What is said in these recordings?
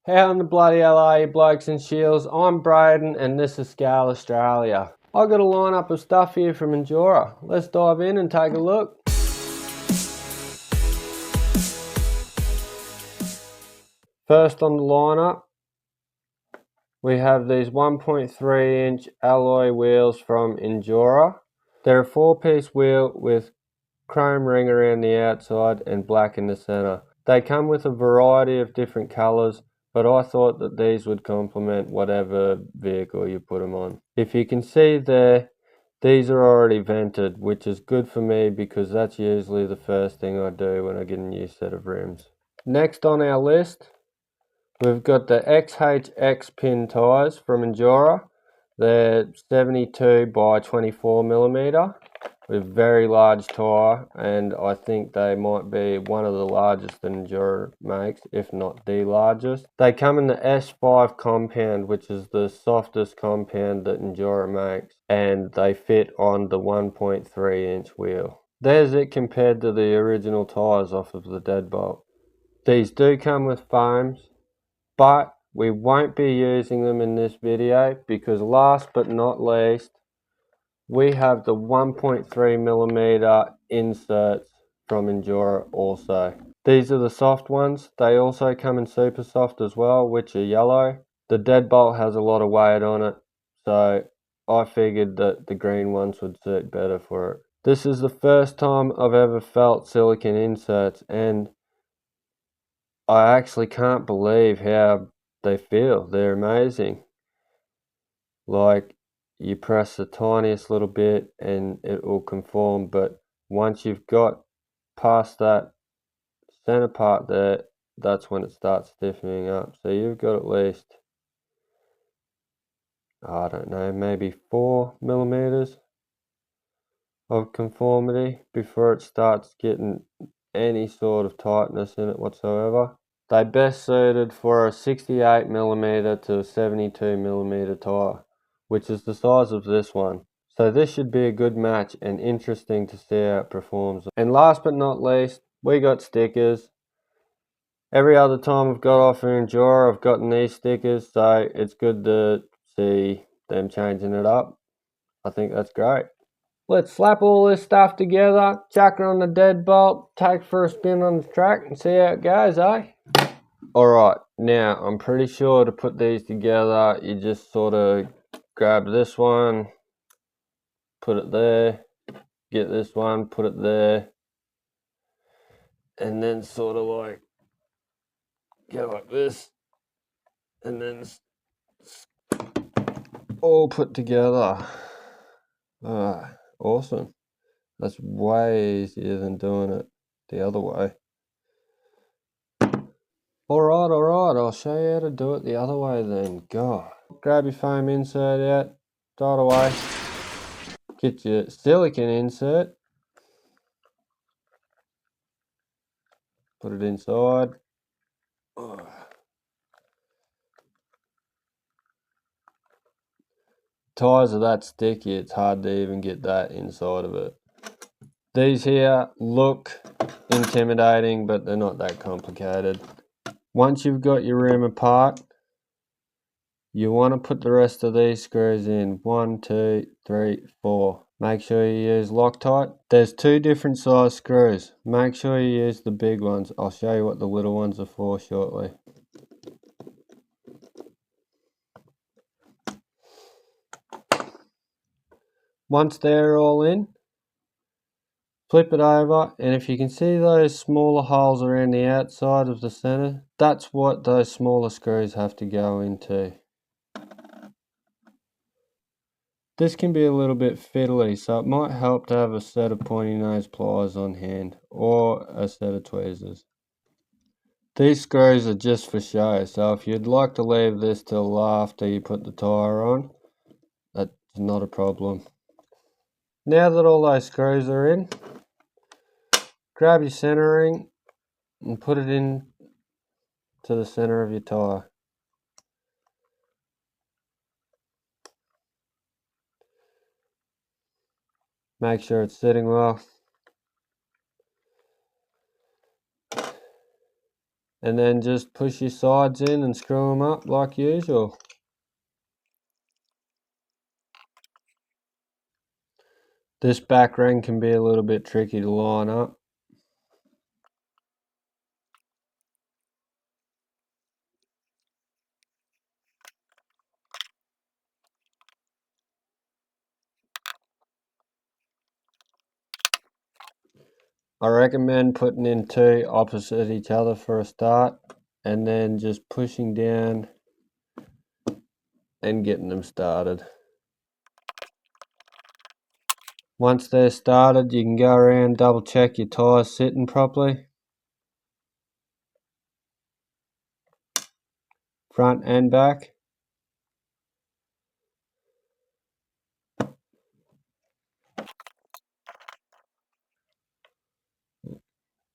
How in the bloody hell are you blokes and shields? I'm Braden and this is Scale Australia. I've got a lineup of stuff here from Injora. Let's dive in and take a look. First on the lineup, we have these 1.3 inch alloy wheels from Injora. They're a 4-piece wheel with chrome ring around the outside and black in the center. They come with a variety of different colors, but I thought that these would complement whatever vehicle you put them on. If you can see there, these are already vented, which is good for me because that's usually the first thing I do when I get a new set of rims. Next on our list, we've got the XHX Pin tyres from Injora. They're 72 by 24mm. With very large tyre, and I think they might be one of the largest that Injora makes, if not the largest. They come in the S5 compound, which is the softest compound that Injora makes, and they fit on the 1.3 inch wheel. There's it compared to the original tyres off of the Deadbolt. These do come with foams, but we won't be using them in this video because last but not least, we have the 1.3mm inserts from Injora also. These are the soft ones. They also come in super soft as well, which are yellow. The Deadbolt has a lot of weight on it, so I figured that the green ones would suit better for it. This is the first time I've ever felt silicone inserts, and I actually can't believe how they feel. They're amazing. Like, you press the tiniest little bit and it will conform, but once you've got past that center part there, that's when it starts stiffening up. So you've got at least, I don't know, maybe 4mm of conformity before it starts getting any sort of tightness in it whatsoever. They're best suited for a 68mm to a 72mm tire, which is the size of this one. So this should be a good match and interesting to see how it performs. And last but not least, we got stickers. Every other time I've got off an Injora, I've gotten these stickers, so it's good to see them changing it up. I think that's great. Let's slap all this stuff together, chuck it on the Deadbolt, take for a spin on the track and see how it goes, eh? Alright, now I'm pretty sure to put these together, you just sort of grab this one, put it there, get this one, put it there, and then sort of like go like this, and then all put together. Awesome. That's way easier than doing it the other way. Alright, I'll show you how to do it the other way then. God. Grab your foam insert out, throw it away. Get your silicone insert, put it inside. Tyres are that sticky, it's hard to even get that inside of it. These here look intimidating, but they're not that complicated. Once you've got your rim apart, you want to put the rest of these screws in. 1, 2, 3, 4. Make sure you use Loctite. There's 2 different size screws. Make sure you use the big ones. I'll show you what the little ones are for shortly. Once they're all in, flip it over, and if you can see those smaller holes around the outside of the center, that's what those smaller screws have to go into. This can be a little bit fiddly, so it might help to have a set of pointy nose pliers on hand, or a set of tweezers. These screws are just for show, so if you'd like to leave this till after you put the tyre on, that's not a problem. Now that all those screws are in, grab your centering and put it in to the center of your tyre. Make sure it's sitting well. and then just push your sides in and screw them up like usual. This back ring can be a little bit tricky to line up. I recommend putting in two opposite each other for a start, and then just pushing down and getting them started. Once they're started, you can go around and double check your tyres sitting properly, front and back.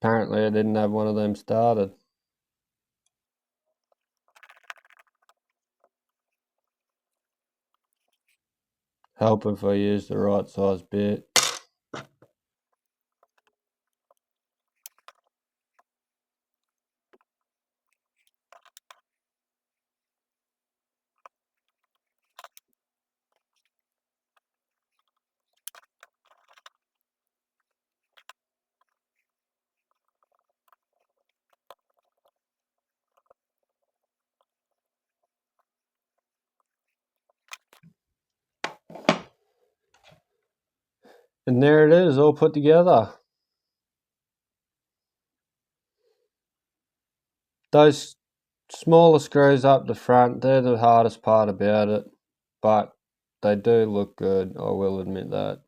Apparently I didn't have one of them started. Help if I use the right size bit. And there it is, all put together. Those smaller screws up the front, they're the hardest part about it, but they do look good, I will admit that.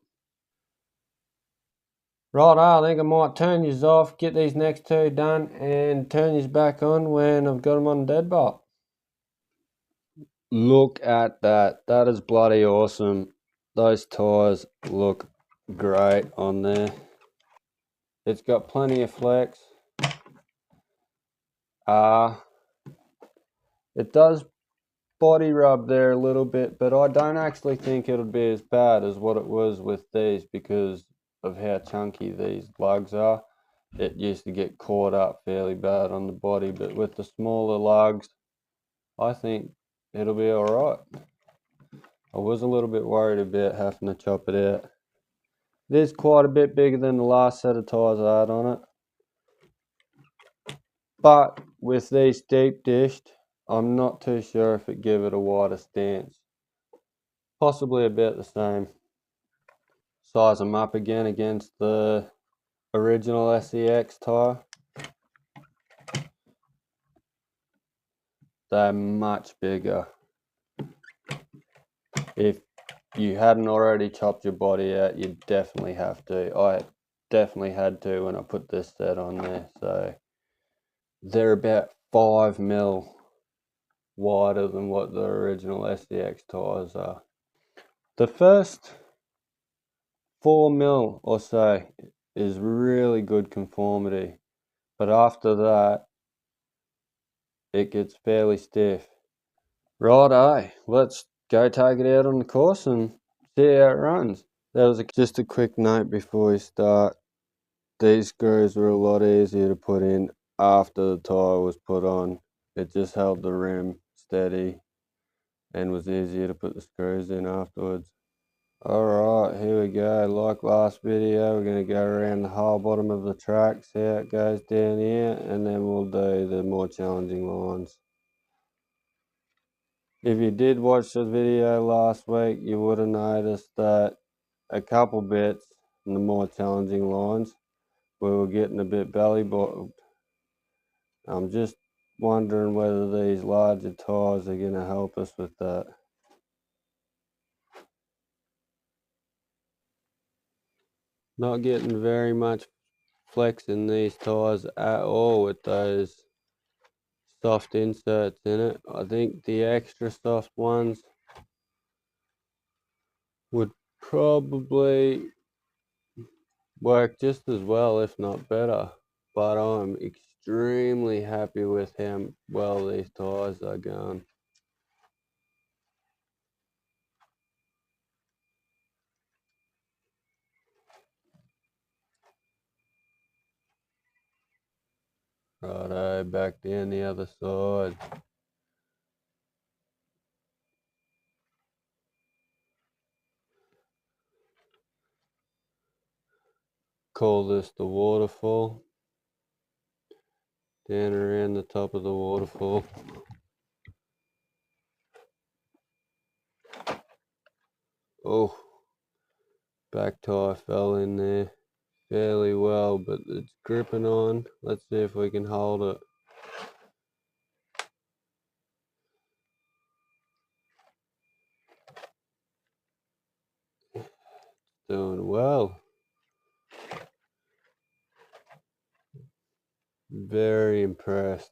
Right, I think I might turn these off, get these next two done, and turn these back on when I've got them on deadbolt. Look at that, that is bloody awesome. Those tyres look great on there. It's got plenty of flex. It does body rub there a little bit, but I don't actually think it'll be as bad as what it was with these because of how chunky these lugs are. It used to get caught up fairly bad on the body, but with the smaller lugs, I think it'll be alright. I was a little bit worried about having to chop it out. It is quite a bit bigger than the last set of tyres I had on it. But with these deep dished, I'm not too sure if it give it a wider stance. Possibly about the same. Size them up again against the original SCX tyre. They're much bigger. If you hadn't already chopped your body out, you definitely have to. I definitely had to when I put this set on there. So they're about 5mm wider than what the original SCX tyres are. The first 4mm or so is really good conformity, but after that it gets fairly stiff. Righto, let's go take it out on the course and see how it runs. That was just a quick note before we start. These screws were a lot easier to put in after the tyre was put on. It just held the rim steady and was easier to put the screws in afterwards. Alright, here we go. Like last video, we're going to go around the whole bottom of the track, see how it goes down here, and then we'll do the more challenging lines. If you did watch the video last week, you would have noticed that a couple bits in the more challenging lines, we were getting a bit belly bottomed. I'm just wondering whether these larger tyres are going to help us with that. Not getting very much flex in these tyres at all with those soft inserts in it. I think the extra soft ones would probably work just as well, if not better. But I'm extremely happy with how well these tyres are going. Righto, back down the other side. Call this the waterfall. Down around the top of the waterfall. Oh, back tie fell in there fairly well, but it's gripping on. Let's see if we can hold it. Doing well. Very impressed.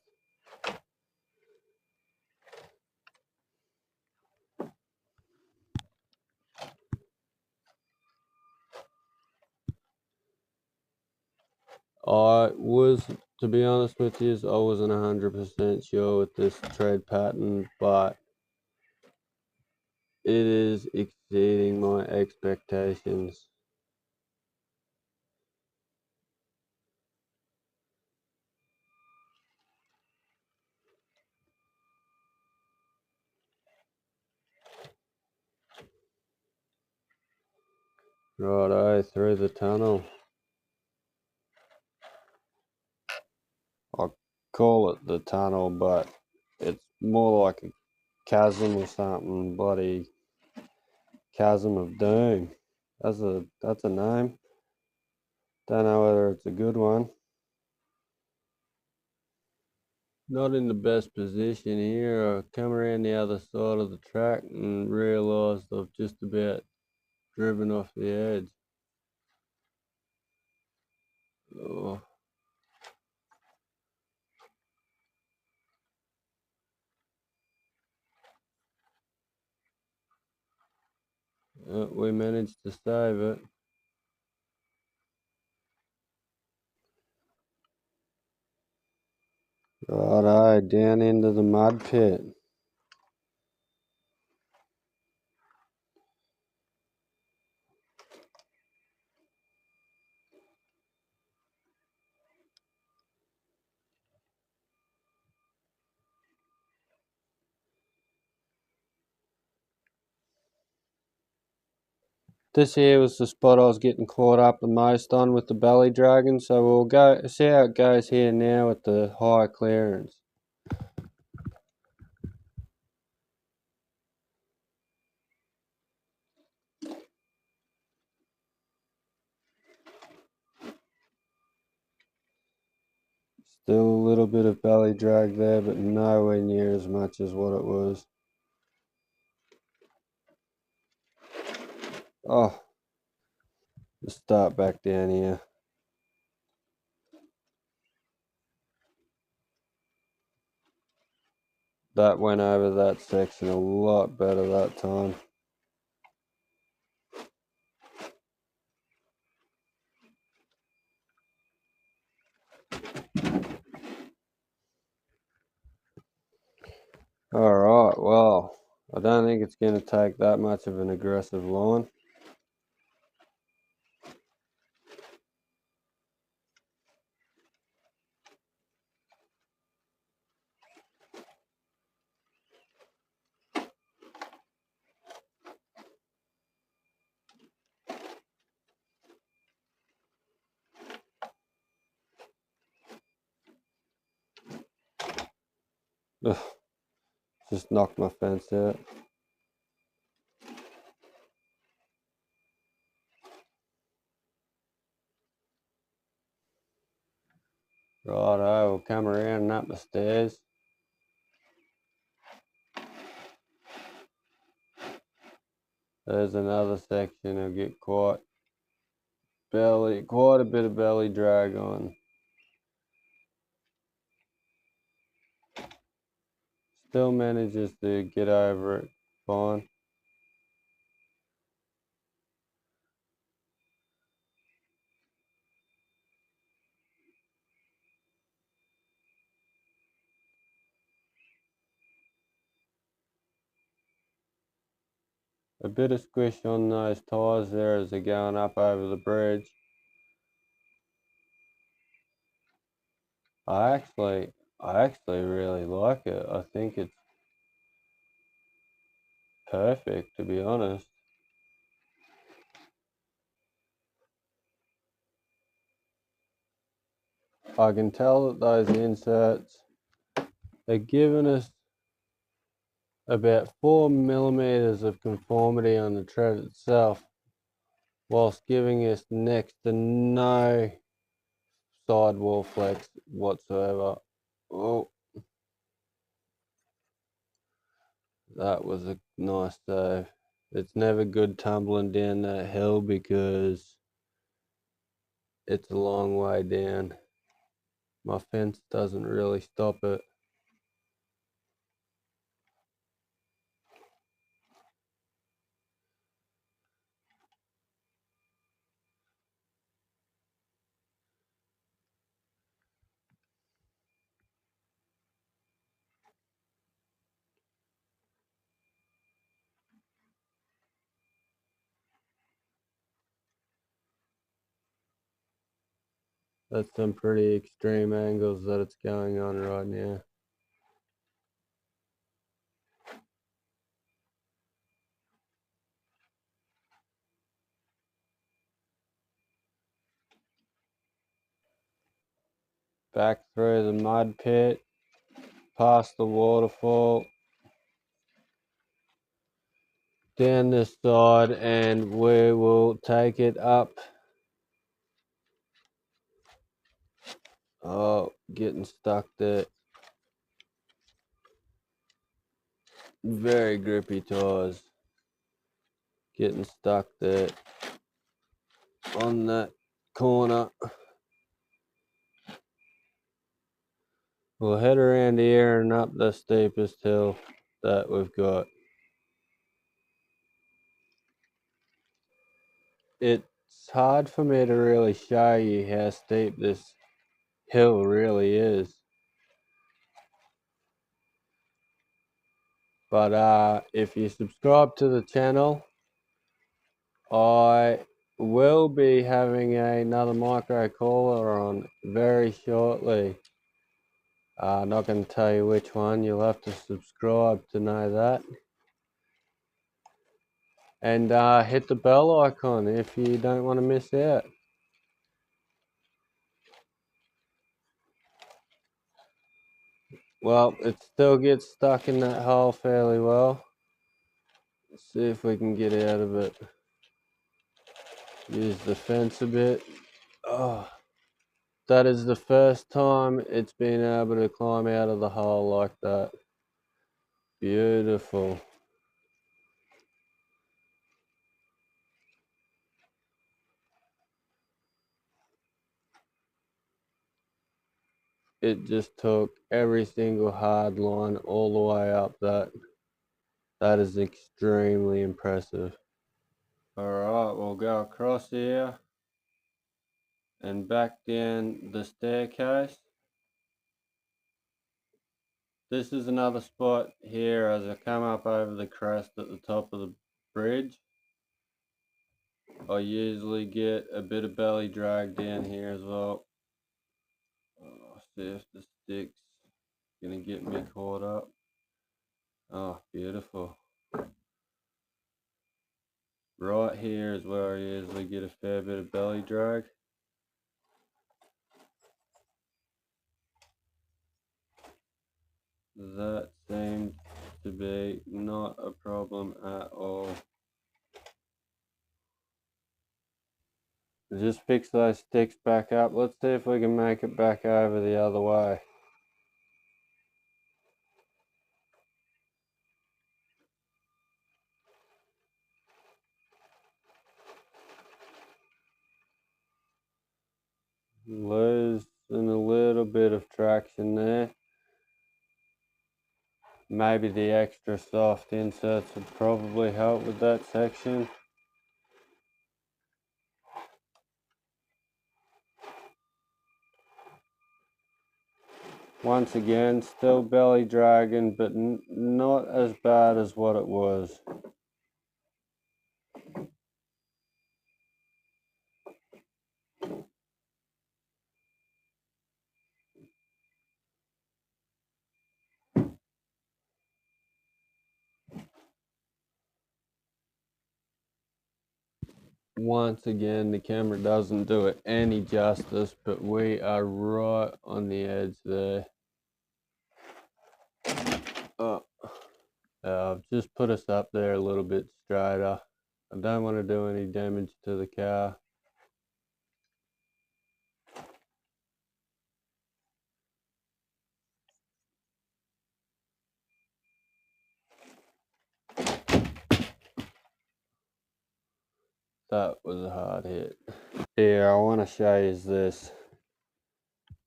To be honest with you, I wasn't 100% sure with this tread pattern, but it is exceeding my expectations. Righto, through the tunnel. I call it the tunnel, but it's more like a chasm or something, bloody chasm of doom. That's a name. Don't know whether it's a good one. Not in the best position here. I come around the other side of the track and realised I've just about driven off the edge. Oh. We managed to save it. Righto, down into the mud pit. This here was the spot I was getting caught up the most on with the belly dragon, so we'll go see how it goes here now with the high clearance. Still a little bit of belly drag there, but nowhere near as much as what it was. Oh, let's start back down here. That went over that section a lot better that time. Alright, well, I don't think it's going to take that much of an aggressive line. Ugh, just knocked my fence out. Righto, we'll come around and up the stairs. There's another section I'll get quite a bit of belly drag on. Still manages to get over it fine. A bit of squish on those tyres there as they're going up over the bridge. I actually really like it. I think it's perfect, to be honest. I can tell that those inserts are giving us about 4 millimeters of conformity on the tread itself, whilst giving us next to no sidewall flex whatsoever. Oh, that was a nice save. It's never good tumbling down that hill because it's a long way down. My fence doesn't really stop it. That's some pretty extreme angles that it's going on right now. Back through the mud pit, past the waterfall, down this side, and we will take it up. Oh, getting stuck there. Very grippy tires. Getting stuck there on that corner. We'll head around here and up the steepest hill that we've got. It's hard for me to really show you how steep this hill really is. But if you subscribe to the channel, I will be having another micro cooler on very shortly. Not going to tell you which one, you'll have to subscribe to know that. And hit the bell icon if you don't want to miss out. Well, it still gets stuck in that hole fairly well. Let's see if we can get out of it. Use the fence a bit. Oh, that is the first time it's been able to climb out of the hole like that. Beautiful. It just took every single hard line all the way up that. That is extremely impressive. Alright, we'll go across here and back down the staircase. This is another spot here as I come up over the crest at the top of the bridge. I usually get a bit of belly drag down here as well. See if the stick's gonna get me caught up. Oh, beautiful. Right here is where I usually get a fair bit of belly drag. That seemed to be not a problem at all. Just fix those sticks back up. Let's see if we can make it back over the other way. Losing a little bit of traction there. Maybe the extra soft inserts would probably help with that section. Once again, still belly dragging, but not as bad as what it was. Once again, the camera doesn't do it any justice, but we are right on the edge there. Oh, I've just put us up there a little bit straighter. I don't want to do any damage to the car. That was a hard hit. Here, I want to show you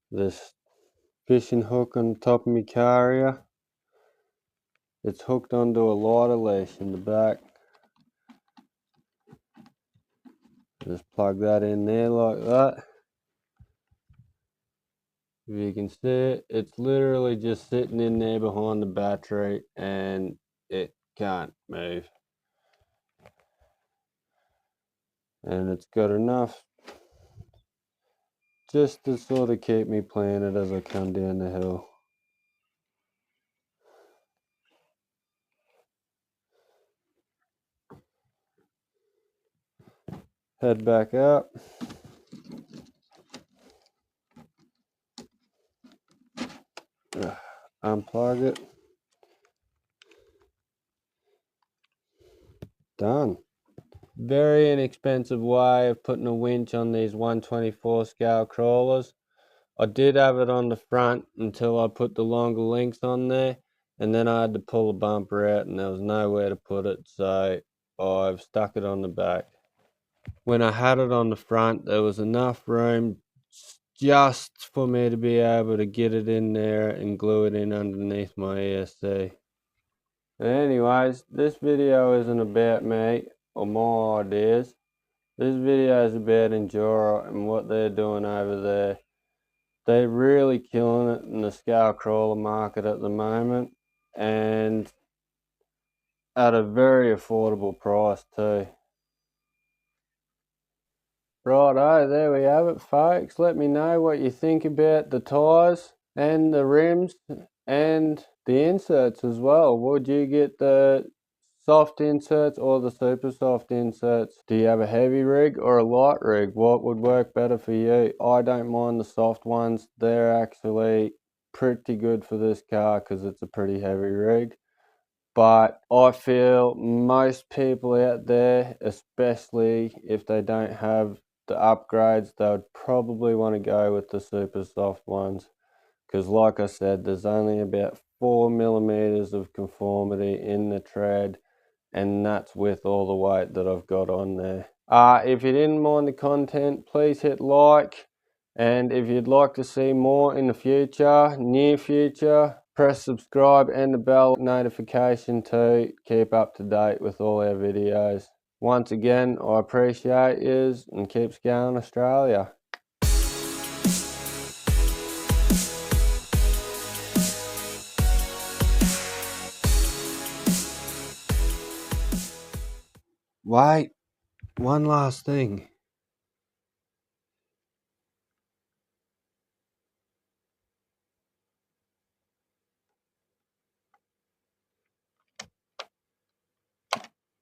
this fishing hook on the top of my car here. It's hooked onto a lighter leash in the back. Just plug that in there like that. If you can see it, it's literally just sitting in there behind the battery and it can't move. And it's got enough just to sort of keep me planted as I come down the hill. Head back up. Unplug it. Done. Very inexpensive way of putting a winch on these 124 scale crawlers. I did have it on the front until I put the longer links on there, and then I had to pull the bumper out and there was nowhere to put it, so I've stuck it on the back. When I had it on the front, there was enough room just for me to be able to get it in there and glue it in underneath my ESC. Anyways, this video isn't about me or my ideas. This video is about Injora and what they're doing over there. They're really killing it in the scale crawler market at the moment, and at a very affordable price too. Righto, there we have it, folks. Let me know what you think about the tyres and the rims and the inserts as well. Would you get the soft inserts or the super soft inserts? Do you have a heavy rig or a light rig? What would work better for you? I don't mind the soft ones. They're actually pretty good for this car because it's a pretty heavy rig. But I feel most people out there, especially if they don't have the upgrades, they would probably want to go with the super soft ones. Because like I said, there's only about 4mm of conformity in the tread, and that's with all the weight that I've got on there. If you didn't mind the content, please hit like, and if you'd like to see more in the future, near future, press subscribe and the bell notification to keep up to date with all our videos. Once again, I appreciate yous and keep going Australia. Wait, one last thing.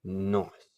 Nice.